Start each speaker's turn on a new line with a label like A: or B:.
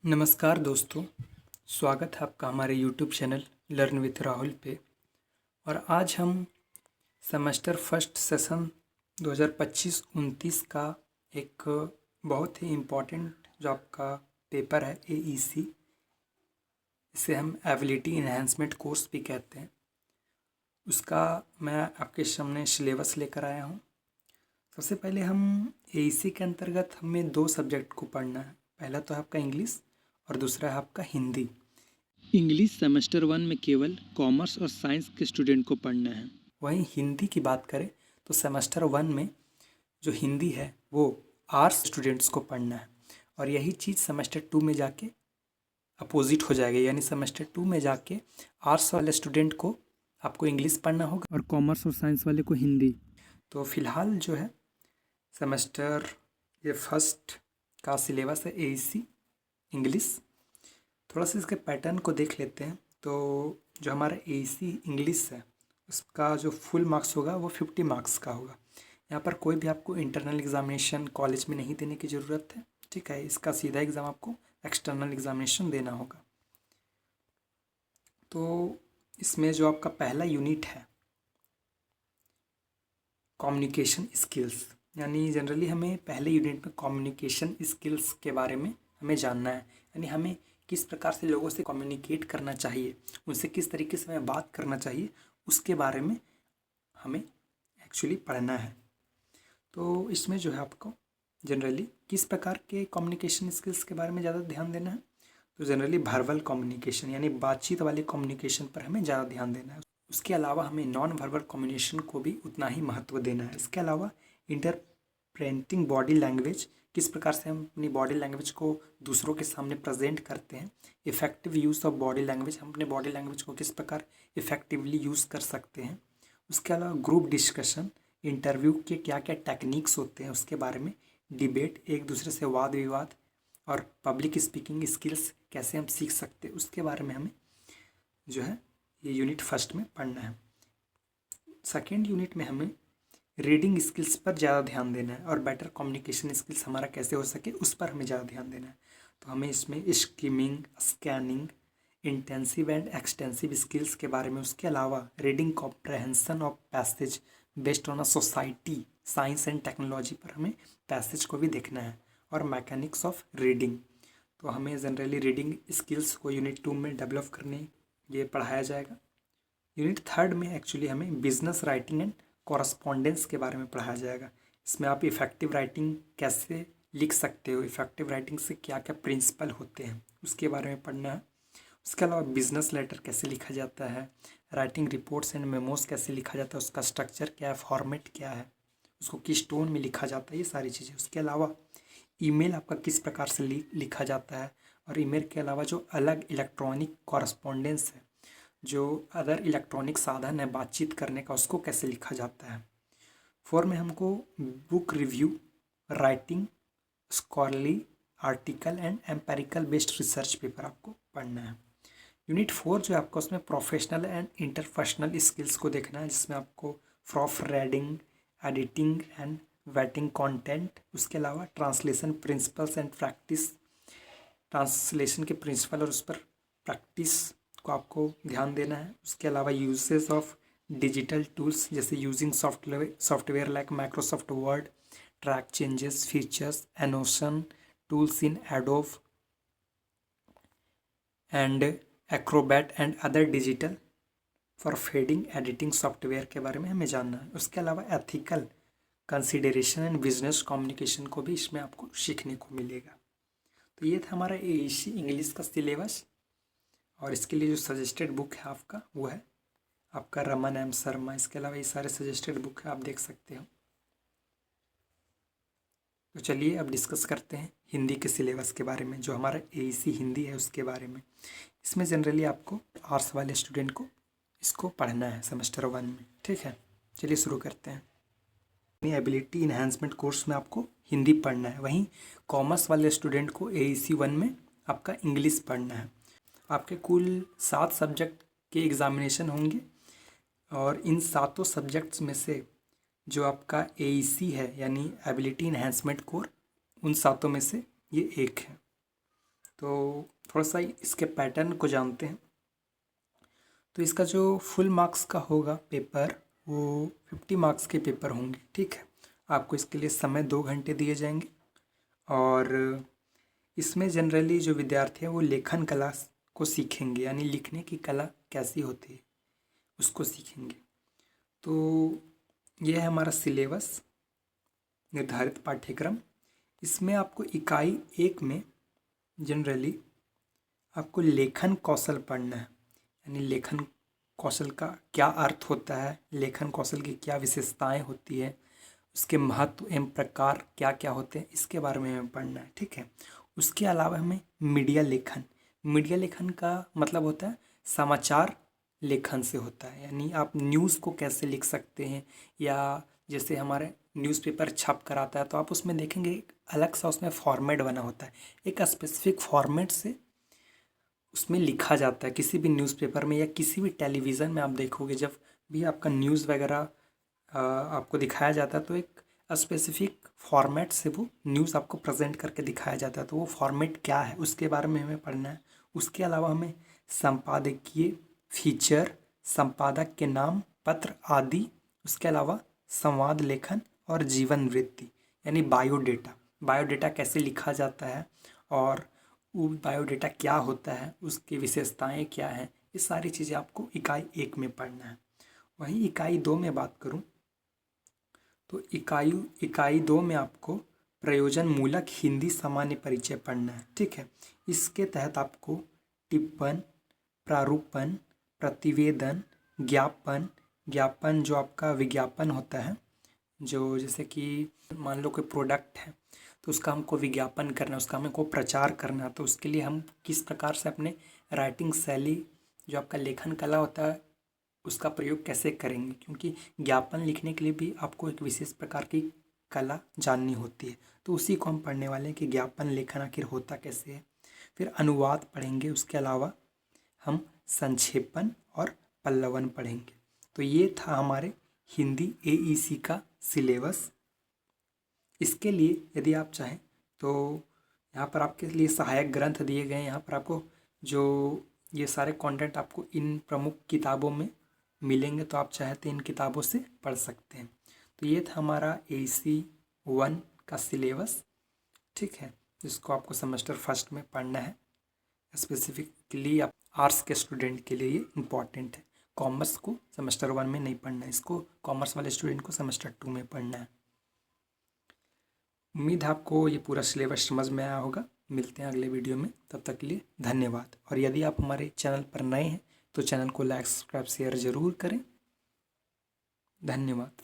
A: नमस्कार दोस्तों, स्वागत है आपका हमारे YouTube channel learn with Rahul पे। और आज हम सेमेस्टर फर्स्ट सेशन 2025-29 का एक बहुत ही इम्पोर्टेंट जो आपका पेपर है AEC, इसे हम एबिलिटी इन्हेंसमेंट कोर्स भी कहते हैं, उसका मैं आपके सामने सिलेबस लेकर आया हूँ। सबसे पहले हम AEC के अंतर्गत हमें 2 सब्जेक्ट को पढ़ना है। पहला तो है आपका इंग्लिश और दूसरा है आपका हिंदी। इंग्लिश सेमेस्टर 1 में केवल कॉमर्स और साइंस के स्टूडेंट को पढ़ना है। वहीं हिंदी की बात करें तो सेमेस्टर 1 में जो हिंदी है वो आर्ट्स स्टूडेंट्स को पढ़ना है, और यही चीज़ सेमेस्टर 2 में जाके अपोजिट हो जाएगी, यानी सेमेस्टर 2 में जाके आर्ट्स वाले स्टूडेंट को आपको इंग्लिश पढ़ना होगा और कॉमर्स और साइंस वाले को हिंदी। तो फिलहाल जो है सेमेस्टर ये फर्स्ट का सिलेबस है AEC इंग्लिश। थोड़ा सा इसके पैटर्न को देख लेते हैं। तो जो हमारा AEC इंग्लिश है उसका जो फुल मार्क्स होगा वो 50 मार्क्स का होगा। यहाँ पर कोई भी आपको इंटरनल एग्जामिनेशन कॉलेज में नहीं देने की ज़रूरत है, ठीक है। इसका सीधा एग्ज़ाम आपको एक्सटर्नल एग्जामिनेशन देना होगा। तो इसमें जो आपका पहला यूनिट है कम्युनिकेशन स्किल्स, यानी जनरली हमें पहले यूनिट में कम्युनिकेशन स्किल्स के बारे में हमें जानना है, यानी हमें किस प्रकार से लोगों से कम्युनिकेट करना चाहिए, उनसे किस तरीके से हमें बात करना चाहिए, उसके बारे में हमें एक्चुअली पढ़ना है। तो इसमें जो है आपको जनरली किस प्रकार के कम्युनिकेशन स्किल्स के बारे में ज़्यादा ध्यान देना है, तो जनरली वर्बल कम्युनिकेशन यानी बातचीत वाले कम्युनिकेशन पर हमें ज़्यादा ध्यान देना है। उसके अलावा हमें नॉन वर्बल कम्युनिकेशन को भी उतना ही महत्व देना है। इसके अलावा इंटरप्रेटिंग बॉडी लैंग्वेज, किस प्रकार से हम अपनी बॉडी लैंग्वेज को दूसरों के सामने प्रेजेंट करते हैं, effective use of body language, हम अपने बॉडी लैंग्वेज को किस प्रकार इफ़ेक्टिवली यूज़ कर सकते हैं। उसके अलावा ग्रुप डिस्कशन, इंटरव्यू के क्या क्या टेक्निक्स होते हैं उसके बारे में, डिबेट, एक दूसरे से वाद विवाद, और पब्लिक स्पीकिंग स्किल्स कैसे हम सीख सकते हैं, उसके बारे में हमें जो है ये यूनिट फर्स्ट में पढ़ना है। सेकेंड यूनिट में हमें रीडिंग स्किल्स पर ज़्यादा ध्यान देना है और बेटर कम्युनिकेशन स्किल्स हमारा कैसे हो सके उस पर हमें ज़्यादा ध्यान देना है। तो हमें इसमें skimming, scanning, intensive and extensive skills के बारे में, उसके अलावा reading comprehension of passage based on a society, science and technology पर हमें पैसेज को भी देखना है, और मैकेनिक्स ऑफ रीडिंग। तो हमें जनरली रीडिंग स्किल्स को यूनिट 2 में डेवलप करने ये पढ़ाया जाएगा। यूनिट थर्ड में एक्चुअली हमें बिजनेस राइटिंग एंड कॉरस्पॉन्डेंस के बारे में पढ़ाया जाएगा। इसमें आप इफ़ेक्टिव राइटिंग कैसे लिख सकते हो, इफ़ेक्टिव राइटिंग से क्या क्या प्रिंसिपल होते हैं उसके बारे में पढ़ना है। उसके अलावा बिजनेस लेटर कैसे लिखा जाता है, राइटिंग रिपोर्ट्स एंड मेमोज कैसे लिखा जाता है, उसका स्ट्रक्चर क्या है, फॉर्मेट क्या है, उसको किस टोन में लिखा जाता है, ये सारी चीज़ें। उसके अलावा ईमेल आपका किस प्रकार से लिखा जाता है, और ईमेल के अलावा जो अलग इलेक्ट्रॉनिक कॉरस्पॉन्डेंस है, जो अदर इलेक्ट्रॉनिक साधन है बातचीत करने का, उसको कैसे लिखा जाता है। 4 में हमको book review, writing, scholarly article and empirical based research paper आपको पढ़ना है। यूनिट 4 जो है आपको उसमें प्रोफेशनल एंड इंटरपर्सनल स्किल्स को देखना है, जिसमें आपको proof reading, editing and waiting content, उसके अलावा translation principles and practice, translation के प्रिंसिपल और उस पर प्रैक्टिस को आपको ध्यान देना है। उसके अलावा यूजेस ऑफ डिजिटल टूल्स जैसे using software like Microsoft Word, track changes, features, annotation, tools in Adobe and Acrobat and other digital for fading editing software के बारे में हमें जानना है। उसके अलावा ethical consideration and business communication को भी इसमें आपको सीखने को मिलेगा। तो ये था हमारा AEC इंग्लिश का सिलेबस, और इसके लिए जो सजेस्टेड बुक है आपका वो है आपका रमन M शर्मा। इसके अलावा ये सारे सजेस्टेड बुक है, आप देख सकते हो। तो चलिए अब डिस्कस करते हैं हिंदी के सिलेबस के बारे में, जो हमारा AEC हिंदी है उसके बारे में। इसमें जनरली आपको आर्ट्स वाले स्टूडेंट को इसको पढ़ना है सेमेस्टर 1 में, ठीक है। चलिए शुरू करते हैं। एबिलिटी इन्हांसमेंट कोर्स में आपको हिंदी पढ़ना है, वहीं कॉमर्स वाले स्टूडेंट को AEC 1 में आपका इंग्लिश पढ़ना है। आपके कुल 7 सब्जेक्ट के एग्ज़ामिनेशन होंगे, और इन 7 सब्जेक्ट्स में से जो आपका AEC है यानी एबिलिटी इन्हांसमेंट कोर, उन 7 में से ये एक है। तो थोड़ा सा इसके पैटर्न को जानते हैं। तो इसका जो फुल मार्क्स का होगा पेपर, वो 50 मार्क्स के पेपर होंगे। ठीक है, आपको इसके लिए समय 2 घंटे दिए जाएंगे और इसमें जनरली जो विद्यार्थी हैं वो लेखन कला को सीखेंगे, यानी लिखने की कला कैसी होती है उसको सीखेंगे। तो यह है हमारा सिलेबस, निर्धारित पाठ्यक्रम। इसमें आपको इकाई 1 में जनरली आपको लेखन कौशल पढ़ना है, यानी लेखन कौशल का क्या अर्थ होता है, लेखन कौशल की क्या विशेषताएं होती है, उसके महत्व एवं प्रकार क्या क्या होते हैं, इसके बारे में हमें पढ़ना है। ठीक है, उसके अलावा हमें मीडिया लेखन का मतलब होता है समाचार लेखन से होता है, यानी आप न्यूज़ को कैसे लिख सकते हैं, या जैसे हमारे न्यूज़पेपर छप कर आता है तो आप उसमें देखेंगे एक अलग सा उसमें फॉर्मेट बना होता है, एक स्पेसिफिक फॉर्मेट से उसमें लिखा जाता है। किसी भी न्यूज़पेपर में या किसी भी टेलीविज़न में आप देखोगे, जब भी आपका न्यूज़ वगैरह आपको दिखाया जाता है तो एक स्पेसिफिक फॉर्मेट से वो न्यूज़ आपको प्रेजेंट करके दिखाया जाता है। तो वो फॉर्मेट क्या है उसके बारे में हमें पढ़ना है। उसके अलावा हमें संपादकीय, फीचर, संपादक के नाम, पत्र आदि, उसके अलावा संवाद लेखन और जीवन वृत्ति यानी बायोडेटा कैसे लिखा जाता है और वो बायोडेटा क्या होता है, उसकी विशेषताएं क्या हैं, ये सारी चीज़ें आपको इकाई 1 में पढ़ना है। वहीं इकाई 2 में बात करूं तो इकाई 2 में आपको प्रयोजन मूलक हिंदी सामान्य परिचय पढ़ना है। ठीक है, इसके तहत आपको टिप्पण, प्रारूपण, प्रतिवेदन, ज्ञापन जो आपका विज्ञापन होता है, जो जैसे कि मान लो कोई प्रोडक्ट है तो उसका हमको विज्ञापन करना है, उसका हमको प्रचार करना है, तो उसके लिए हम किस प्रकार से अपने राइटिंग शैली, जो आपका लेखन कला होता है, उसका प्रयोग कैसे करेंगे, क्योंकि ज्ञापन लिखने के लिए भी आपको एक विशेष प्रकार की कला जाननी होती है। तो उसी को हम पढ़ने वाले हैं कि ज्ञापन लेखन आखिर होता कैसे है। फिर अनुवाद पढ़ेंगे, उसके अलावा हम संक्षेपण और पल्लवन पढ़ेंगे। तो ये था हमारे हिंदी AEC का सिलेबस। इसके लिए यदि आप चाहें तो यहाँ पर आपके लिए सहायक ग्रंथ दिए गए हैं। यहाँ पर आपको जो ये सारे कंटेंट आपको इन प्रमुख किताबों में मिलेंगे, तो आप चाहे तो इन किताबों से पढ़ सकते हैं। तो ये था हमारा AEC 1 का सिलेबस। ठीक है, जिसको आपको सेमेस्टर फर्स्ट में पढ़ना है। स्पेसिफिकली आप आर्ट्स के स्टूडेंट के लिए ये इम्पॉर्टेंट है। कॉमर्स को सेमेस्टर 1 में नहीं पढ़ना है, इसको कॉमर्स वाले स्टूडेंट को सेमेस्टर 2 में पढ़ना है। उम्मीद है आपको ये पूरा सिलेबस समझ में आया होगा। मिलते हैं अगले वीडियो में, तब तक के लिए धन्यवाद। और यदि आप हमारे चैनल पर नए हैं तो चैनल को लाइक, सब्सक्राइब, शेयर ज़रूर करें। धन्यवाद।